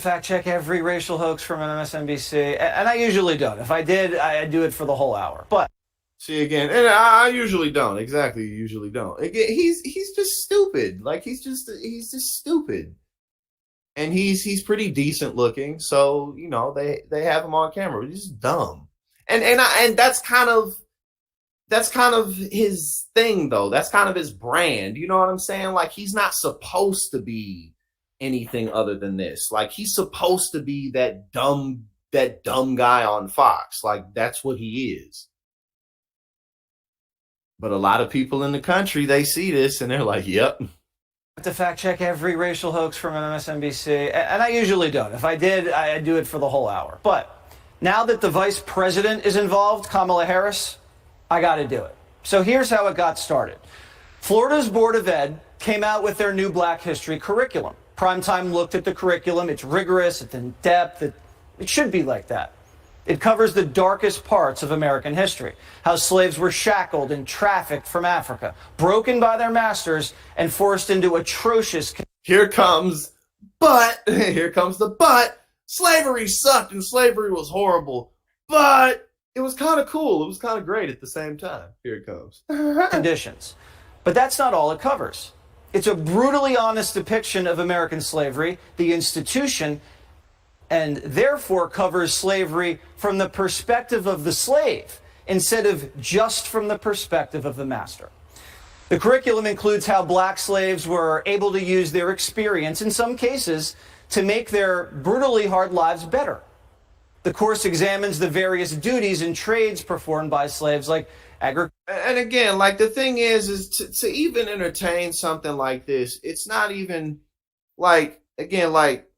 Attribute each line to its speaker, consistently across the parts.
Speaker 1: Fact check every racial hoax from MSNBC, and I usually don't. If I did, I'd do it for the whole hour. But
Speaker 2: See again, and I usually don't. Exactly, usually don't. Again, he's just stupid. Like he's just stupid, and he's pretty decent looking. So they have him on camera. He's just dumb, and that's kind of his thing though. That's kind of his brand. You know what I'm saying? Like he's not supposed to be anything other than this. Like he's supposed to be that dumb guy on Fox. Like that's what he is. But a lot of people in the country, they see this and they're like, "Yep."
Speaker 1: to fact check every racial hoax from MSNBC, and I usually don't. If I did, I'd do it for the whole hour. But now that the vice president is involved, Kamala Harris, I got to do it. So here's how it got started. Florida's Board of Ed came out with their new Black History curriculum. Primetime looked at the curriculum. It's rigorous, it's in depth, it should be like that. It covers the darkest parts of American history, how slaves were shackled and trafficked from Africa, broken by their masters, and forced into atrocious...
Speaker 2: Here comes the but. Slavery sucked and slavery was horrible, but it was kind of cool. It was kind of great at the same time. Here it comes.
Speaker 1: conditions. But that's not all it covers. It's a brutally honest depiction of American slavery, the institution, and therefore covers slavery from the perspective of the slave instead of just from the perspective of the master. The curriculum includes how black slaves were able to use their experience, in some cases, to make their brutally hard lives better. The course examines the various duties and trades performed by slaves like agriculture.
Speaker 2: And again, like the thing is to even entertain something like this, it's not even like, again, like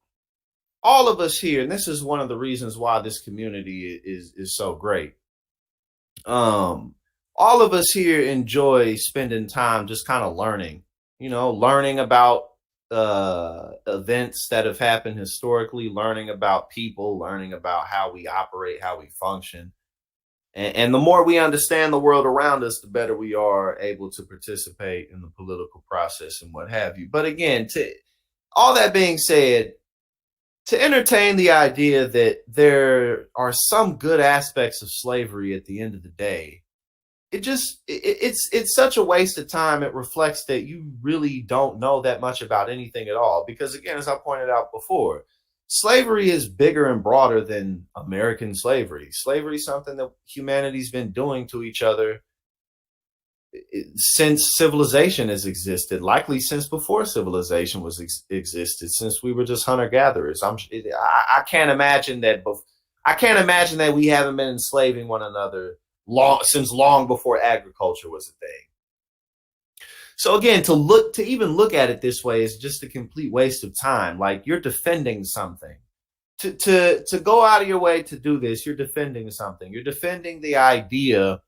Speaker 2: all of us here, and this is one of the reasons why this community is so great. All of us here enjoy spending time just kind of learning about events that have happened historically, learning about people, learning about how we operate, how we function. And the more we understand the world around us, the better we are able to participate in the political process and what have you. But again, to all that being said, to entertain the idea that there are some good aspects of slavery at the end of the day, it's such a waste of time. It reflects that you really don't know that much about anything at all. Because again, as I pointed out before, slavery is bigger and broader than American slavery. Slavery is something that humanity's been doing to each other since civilization has existed, likely since before civilization existed, since we were just hunter gatherers. I can't imagine that. I can't imagine that we haven't been enslaving one another since long before agriculture was a thing. So again, to even look at it this way is just a complete waste of time. Like you're defending something. To go out of your way to do this, you're defending something. You're defending the idea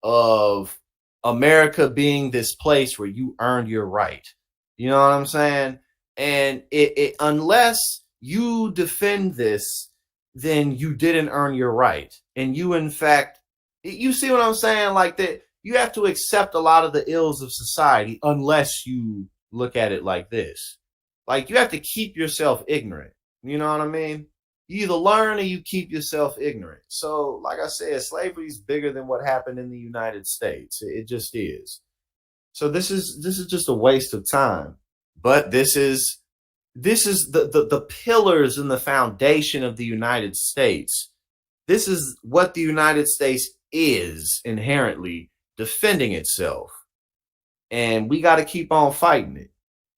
Speaker 2: of America being this place where you earned your right. You know what I'm saying? And unless you defend this, then you didn't earn your right. And you, in fact, you see what I'm saying? Like that, you have to accept a lot of the ills of society unless you look at it like this. Like you have to keep yourself ignorant. You know what I mean? You either learn or you keep yourself ignorant. So, like I said, slavery is bigger than what happened in the United States. It just is. So this is just a waste of time. But this is the pillars and the foundation of the United States. This is what the United States is inherently, defending itself. And we got to keep on fighting it.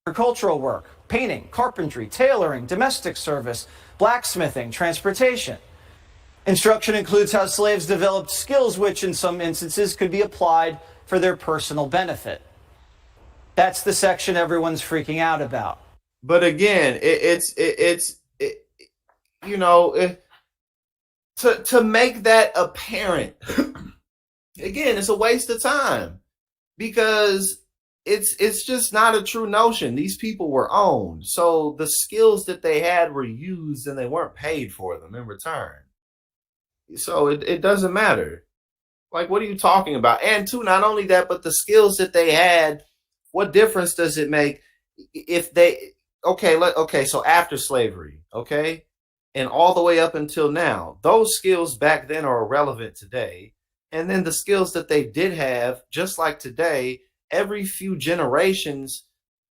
Speaker 1: Agricultural work, painting, carpentry, tailoring, domestic service, blacksmithing, transportation. Instruction includes how slaves developed skills which in some instances could be applied for their personal benefit. That's the section everyone's freaking out about.
Speaker 2: But again, to make that apparent, again, it's a waste of time because it's just not a true notion. These people were owned. So the skills that they had were used and they weren't paid for them in return. So it doesn't matter. Like, what are you talking about? And two, not only that, but the skills that they had, what difference does it make if okay, so after slavery, okay, and all the way up until now, those skills back then are irrelevant today. And then the skills that they did have, just like today, every few generations,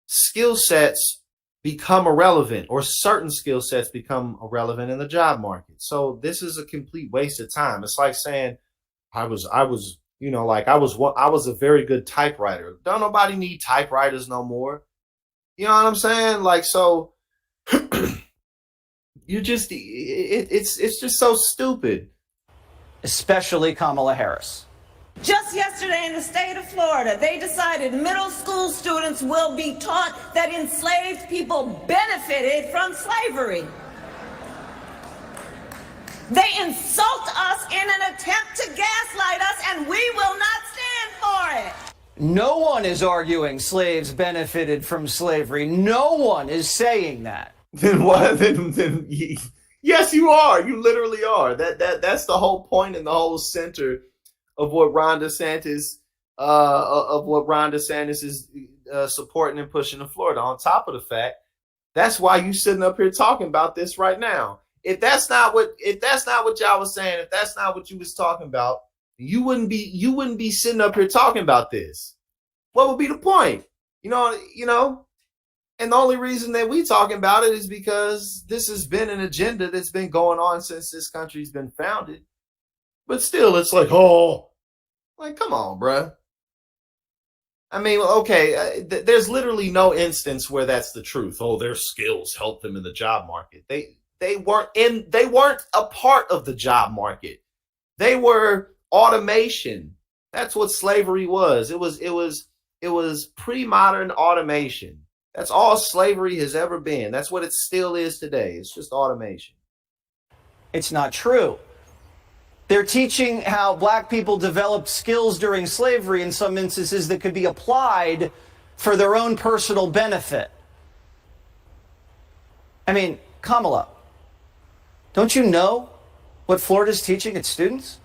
Speaker 2: skill sets become irrelevant, or certain skill sets become irrelevant in the job market. So this is a complete waste of time. It's like saying I was a very good typewriter. Don't nobody need typewriters no more. You know what I'm saying? Like, so it's just so stupid.
Speaker 1: Especially Kamala Harris.
Speaker 3: Just yesterday in the state of Florida, they decided middle school students will be taught that enslaved people benefited from slavery. They insult us in an attempt to gaslight us, and we will not stand for it.
Speaker 1: No one is arguing slaves benefited from slavery. No one is saying that.
Speaker 2: Then what? Yes, you are. You literally are. That's the whole point and the whole center of what Ron DeSantis is supporting and pushing in Florida. On top of the fact, that's why you sitting up here talking about this right now. If that's not what y'all was saying, if that's not what you was talking about, you wouldn't be sitting up here talking about this. What would be the point? You know. And the only reason that we talking about it is because this has been an agenda that's been going on since this country's been founded. But still, it's like, come on, bruh. I mean, okay, there's literally no instance where that's the truth. Oh, their skills helped them in the job market. They weren't a part of the job market. They were automation. That's what slavery was. It was pre-modern automation. That's all slavery has ever been. That's what it still is today. It's just automation.
Speaker 1: It's not true. They're teaching how black people developed skills during slavery in some instances that could be applied for their own personal benefit. I mean, Kamala, don't you know what Florida's teaching its students?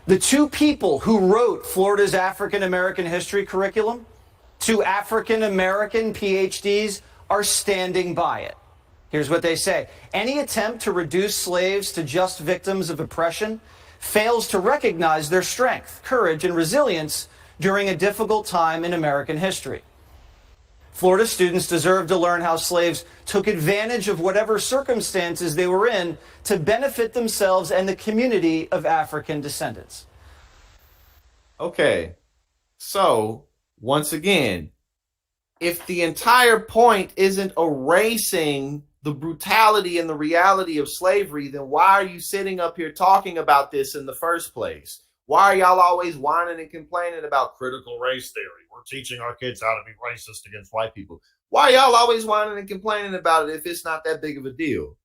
Speaker 1: The two people who wrote Florida's African American history curriculum, two African American PhDs, are standing by it. Here's what they say. Any attempt to reduce slaves to just victims of oppression fails to recognize their strength, courage, and resilience during a difficult time in American history. Florida students deserve to learn how slaves took advantage of whatever circumstances they were in to benefit themselves and the community of African descendants.
Speaker 2: Okay, so once again, if the entire point isn't erasing the brutality and the reality of slavery, then why are you sitting up here talking about this in the first place? Why are y'all always whining and complaining about critical race theory? We're teaching our kids how to be racist against white people. Why are y'all always whining and complaining about it if it's not that big of a deal?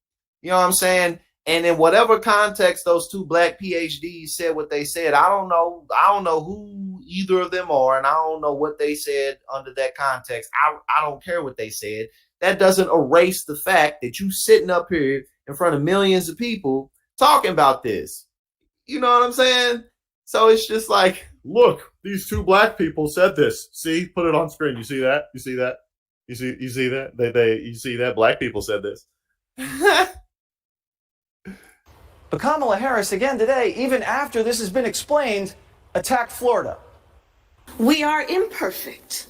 Speaker 2: You know what I'm saying? And in whatever context those two black PhDs said what they said, I don't know who either of them are, and I don't know what they said under that context. I don't care what they said. That doesn't erase the fact that you sitting up here in front of millions of people talking about this. You know what I'm saying? So it's just like, look, these two black people said this. See, put it on screen. You see that? You see that? You see that? You see that? Black people said this.
Speaker 1: But Kamala Harris, again today, even after this has been explained, attacked Florida.
Speaker 3: We are imperfect.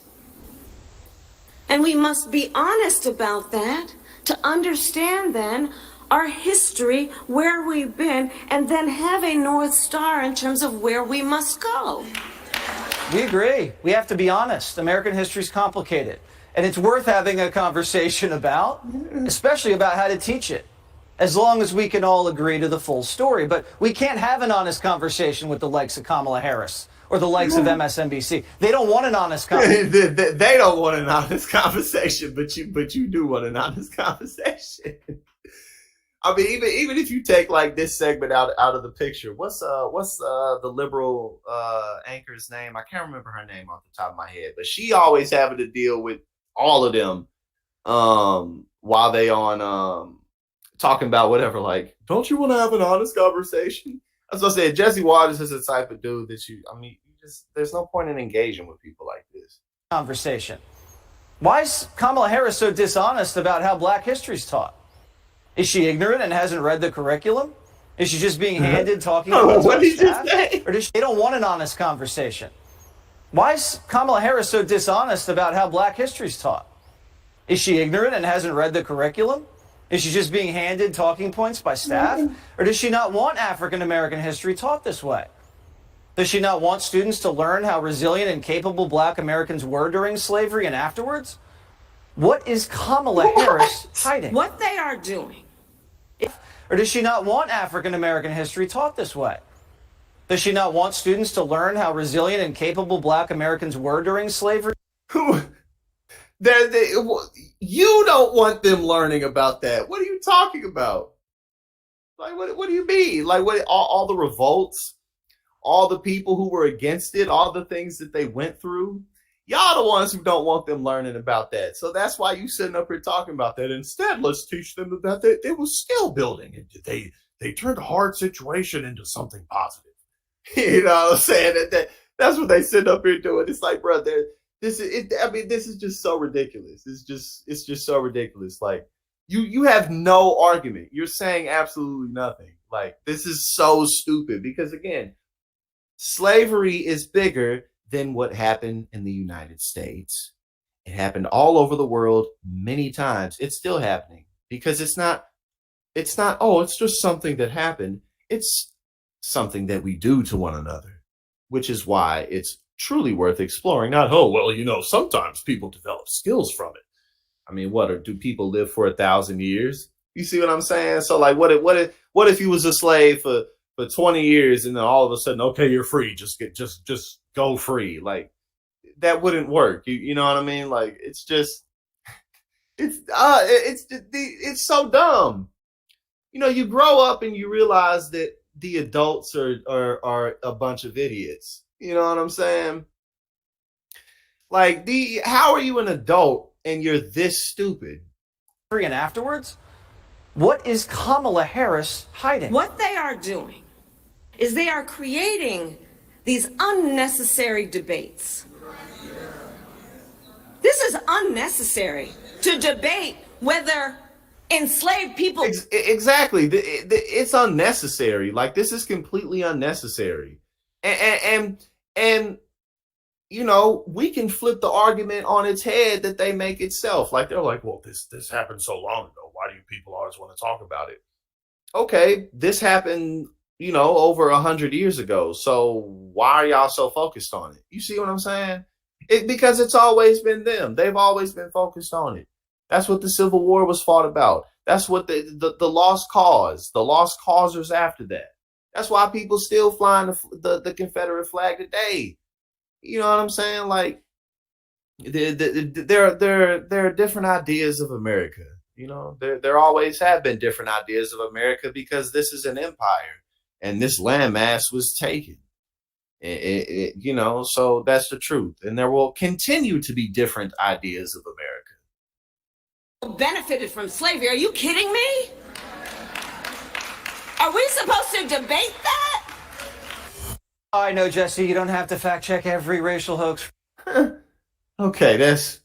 Speaker 3: And we must be honest about that to understand then our history, where we've been, and then have a North Star in terms of where we must go.
Speaker 1: We agree. We have to be honest. American history is complicated. And it's worth having a conversation about, especially about how to teach it, as long as we can all agree to the full story. But we can't have an honest conversation with the likes of Kamala Harris or the likes of MSNBC. They don't want an honest conversation.
Speaker 2: They don't want an honest conversation, but you do want an honest conversation. I mean, even if you take like this segment out of the picture, what's the liberal anchor's name? I can't remember her name off the top of my head, but she always having to deal with all of them while they on talking about whatever. Like, don't you want to have an honest conversation? As I said, Jesse Waters is the type of dude that there's no point in engaging with people like this.
Speaker 1: Conversation. Why is Kamala Harris so dishonest about how black history is taught? Is she ignorant and hasn't read the curriculum? Is she just being handed talking points
Speaker 2: What
Speaker 1: by
Speaker 2: did you
Speaker 1: staff?
Speaker 2: say?
Speaker 1: Or they don't want an honest conversation? Why is Kamala Harris so dishonest about how black history is taught? Is she ignorant and hasn't read the curriculum? Is she just being handed talking points by staff? Or does she not want African American history taught this way? Does she not want students to learn how resilient and capable black Americans were during slavery and afterwards? What is Kamala Harris hiding?
Speaker 3: What they are doing.
Speaker 1: Or does she not want African American history taught this way? Does she not want students to learn how resilient and capable black Americans were during slavery?
Speaker 2: You don't want them learning about that. What are you talking about? Like, what do you mean? Like, what? All the revolts, all the people who were against it, all the things that they went through. Y'all the ones who don't want them learning about that. So that's why you sitting up here talking about that. Instead, let's teach them about that. They was skill building. They turned a hard situation into something positive. You know what I'm saying? That's what they sit up here doing. It's like, bro, this is just so ridiculous. It's just so ridiculous. Like, you have no argument. You're saying absolutely nothing. Like, this is so stupid because, again, slavery is bigger than what happened in the United States. It happened all over the world many times. It's still happening because it's not, oh, it's just something that happened. It's something that we do to one another, which is why it's truly worth exploring. Not, oh, well, sometimes people develop skills from it. I mean, do people live for 1,000 years? You see what I'm saying? So, like, what if you was a slave for 20 years and then all of a sudden, okay, you're free. Just go free. Like, that wouldn't work. You know what I mean? Like, it's so dumb. You grow up and you realize that the adults are a bunch of idiots. You know what I'm saying? Like, how are you an adult and you're this stupid?
Speaker 1: And afterwards, what is Kamala Harris hiding?
Speaker 3: What they are doing is they are creating these unnecessary debates. This is unnecessary to debate whether enslaved people.
Speaker 2: Exactly. It's unnecessary. Like, this is completely unnecessary. And we can flip the argument on its head that they make itself. Like, they're like, well, this happened so long ago. Why do you people always want to talk about it? Okay, this happened, over 100 years ago. So why are y'all so focused on it? You see what I'm saying? Because it's always been them. They've always been focused on it. That's what the Civil War was fought about. That's what the lost cause, the lost causers after that. That's why people still flying the Confederate flag today. You know what I'm saying? Like, there are different ideas of America. There always have been different ideas of America because this is an empire and this landmass was taken. So that's the truth. And there will continue to be different ideas of America.
Speaker 3: Benefited from slavery. Are you kidding me? Are we supposed to debate that?
Speaker 1: I know, Jesse, you don't have to fact check every racial hoax.
Speaker 2: Okay, that's